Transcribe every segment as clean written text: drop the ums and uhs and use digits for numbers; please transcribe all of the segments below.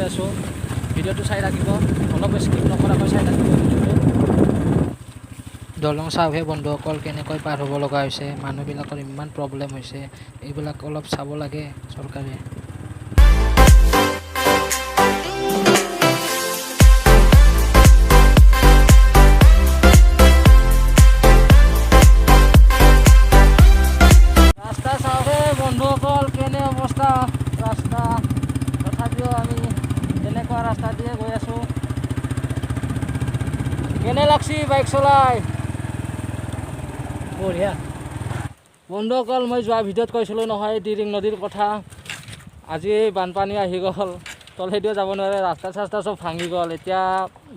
আছোঁ, ভিডিঅ'টো চাই থাকিব, অলপ স্কিপ নকৰাকৈ চাই থাকিব ভিডিঅ'টো। দলং চাওহে বন্ধুসকল কেনেকৈ পাৰ হ'ব লগা হৈছে, মানুহবিলাকৰ ইমান প্ৰব্লেম হৈছে, এইবিলাক অলপ চাব লাগে চৰকাৰে। ৰাস্তা চাওহে বন্ধুসকল কেনে অৱস্থা ৰাস্তা, তথাপিও আমি তেনেকুৱা ৰাস্তা দিয়ে গৈ আছোঁ। কেনে লাগছি বাইক চলাই? বঢ়িয়া বন্ধুসকল, মই যোৱা ভিডিঅ'ত কৈছিলোঁ নহয় দিৰিং নদীৰ কথা। আজি বানপানী আহি গ'ল, তলেদিও যাব নোৱাৰে, ৰাস্তা চাস্তা চব ভাঙি গ'ল। এতিয়া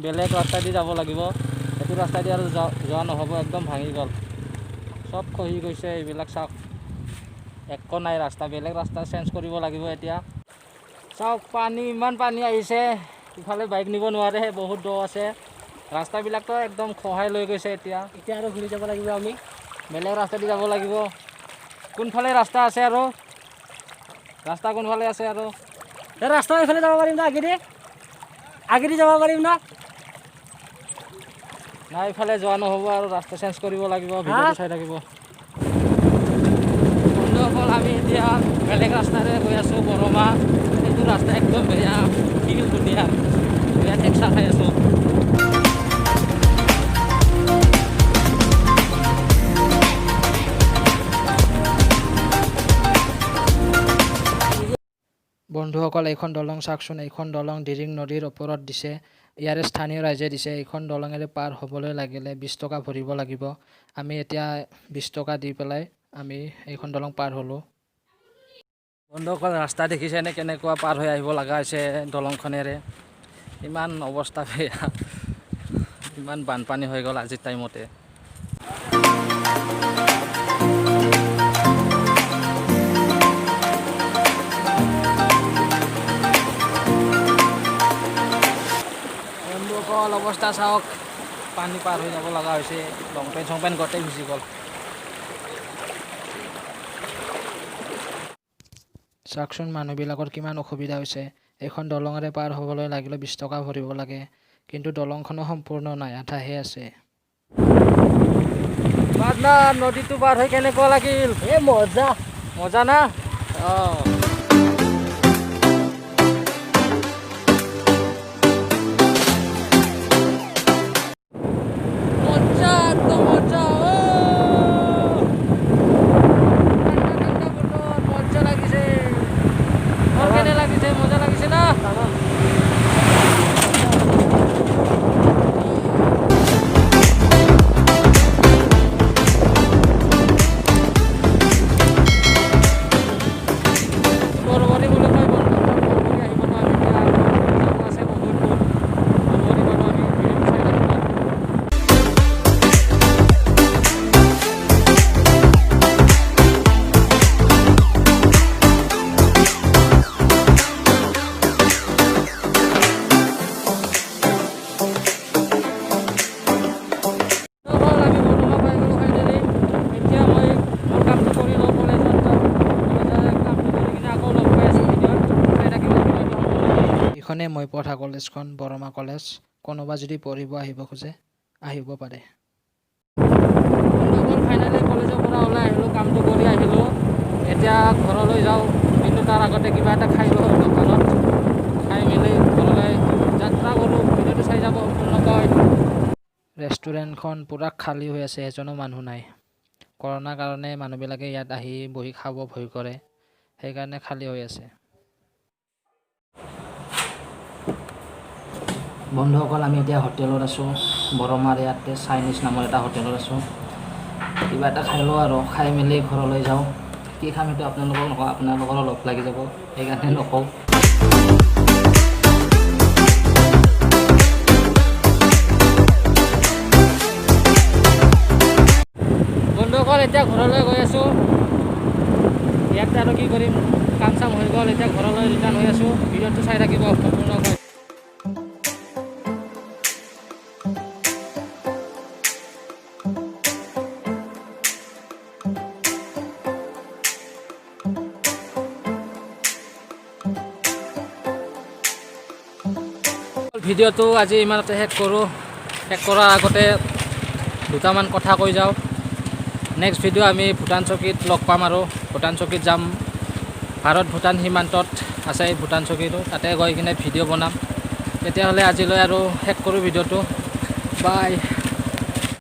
বেলেগ ৰাস্তা দি যাব লাগিব, সেইটো ৰাস্তা দি আৰু যোৱা নহ'ব, একদম ভাঙি গ'ল, চব খহি গৈছে। এইবিলাক চাওক, একো নাই ৰাস্তা, বেলেগ ৰাস্তা চেঞ্জ কৰিব লাগিব এতিয়া। চাওক পানী, ইমান পানী আহিছে, ইফালে বাইক নিব নোৱাৰে, বহুত দ আছে, ৰাস্তাবিলাকতো একদম খহাই লৈ গৈছে। এতিয়া আৰু ঘূৰি যাব লাগিব, আমি বেলেগ ৰাস্তা দি যাব লাগিব। কোনফালে ৰাস্তা আছে আৰু? ৰাস্তা কোনফালে আছে আৰু? এই ৰাস্তা এইফালে যাব পাৰিম না? আগেদি যাব পাৰিম না? নাই, এইফালে যোৱা নহ'ব আৰু ৰাস্তা চেঞ্জ কৰিব লাগিব, ভিডিঅ'টো চাই থাকিব বন্ধুসকল। আমি এতিয়া বেলেগ ৰাস্তাৰে গৈ আছোঁ, বৰমা। সেইটো ৰাস্তা একদম বেয়া, শিল ধুনীয়া, বেয়া টেক্সা খাই আছোঁ। বন্ধুসকল এইখন দলং চাওকচোন, এইখন দলং দিৰিং নদীৰ ওপৰত দিছে, ইয়াৰে স্থানীয় ৰাইজে দিছে। এইখন দলঙেৰে পাৰ হ'বলৈ লাগিলে 20 টকা ভৰিব লাগিব। আমি এতিয়া 20 টকা দি পেলাই আমি এইখন দলং পাৰ হ'লোঁ। বন্ধুসকল ৰাস্তা দেখিছেনে কেনেকুৱা পাৰ হৈ আহিব লগা হৈছে দলংখনেৰে? ইমান অৱস্থা বেয়া, ইমান বানপানী হৈ গ'ল আজিৰ টাইমতে। বন্ধুসকল অৱস্থা চাওক, পানী পাৰ হৈ যাব লগা হৈছে, লং পেণ্ট চং পেণ্ট গোটেই ভিজি গ'ল। চাওকচোন মানুহবিলাকৰ কিমান অসুবিধা হৈছে। এইখন দলঙেৰে পাৰ হ'বলৈ লাগিলে 20 টকা ভৰিব লাগে, কিন্তু দলংখনো সম্পূৰ্ণ নাই, আধাহে আছে। নদীটো পাৰ হৈ কেনেকুৱা লাগিল? মজা মজা না? অঁ এইখনে মই পঢ়া কলেজখন, বৰমা কলেজ। কোনোবা যদি পঢ়িব আহিব খোজে আহিব পাৰে। ফাইনেলি কলেজৰ পৰা ওলাই আহিলোঁ, কামটো কৰি আহিলোঁ, এতিয়া ঘৰলৈ যাওঁ। কিন্তু তাৰ আগতে কিবা এটা খাই লওঁ দোকানত, খাই মেলি ঘৰলৈ যাত্ৰা কৰোঁ। ভিডিঅ'টো চাই যাব সম্পূৰ্ণকৈ। ৰেষ্টুৰেণ্টখন পূৰা খালী হৈ আছে, এজনো মানুহ নাই। কৰোণাৰ কাৰণে মানুহবিলাকে ইয়াত আহি বহি খাব ভয় কৰে, সেইকাৰণে খালী হৈ আছে। বন্ধুসকল আমি এতিয়া হোটেলত আছোঁ, বৰমাৰ ইয়াতে চাইনিজ নামৰ এটা হোটেলত আছোঁ। কিবা এটা খাই লওঁ আৰু খাই মেলি ঘৰলৈ যাওঁ। কি খাম সেইটো আপোনালোকক নকওঁ, আপোনালোকৰো লগ লাগি যাব, সেইকাৰণে নকওঁ। বন্ধুসকল এতিয়া ঘৰলৈ গৈ আছোঁ, ইয়াতে আৰু কি কৰিম, কাম চাম হৈ গ'ল, এতিয়া ঘৰলৈ ৰিটাৰ্ণ হৈ আছোঁ। ভিডিঅ'টো চাই থাকিব সম্পূৰ্ণকৈ। ভিডিঅ'টো আজি ইমানতে শেষ কৰোঁ। শেষ কৰাৰ আগতে দুটামান কথা কৈ যাওঁ। নেক্সট ভিডিঅ' আমি ভূটান চকীত লগ পাম আৰু ভূটান চকীত যাম। ভাৰত ভূটান সীমান্তত আছে এই ভূটান চকীটো, তাতে গৈ কিনে ভিডিঅ' বনাম। তেতিয়াহ'লে আজিলৈ আৰু শেষ কৰোঁ ভিডিঅ'টো। বাই।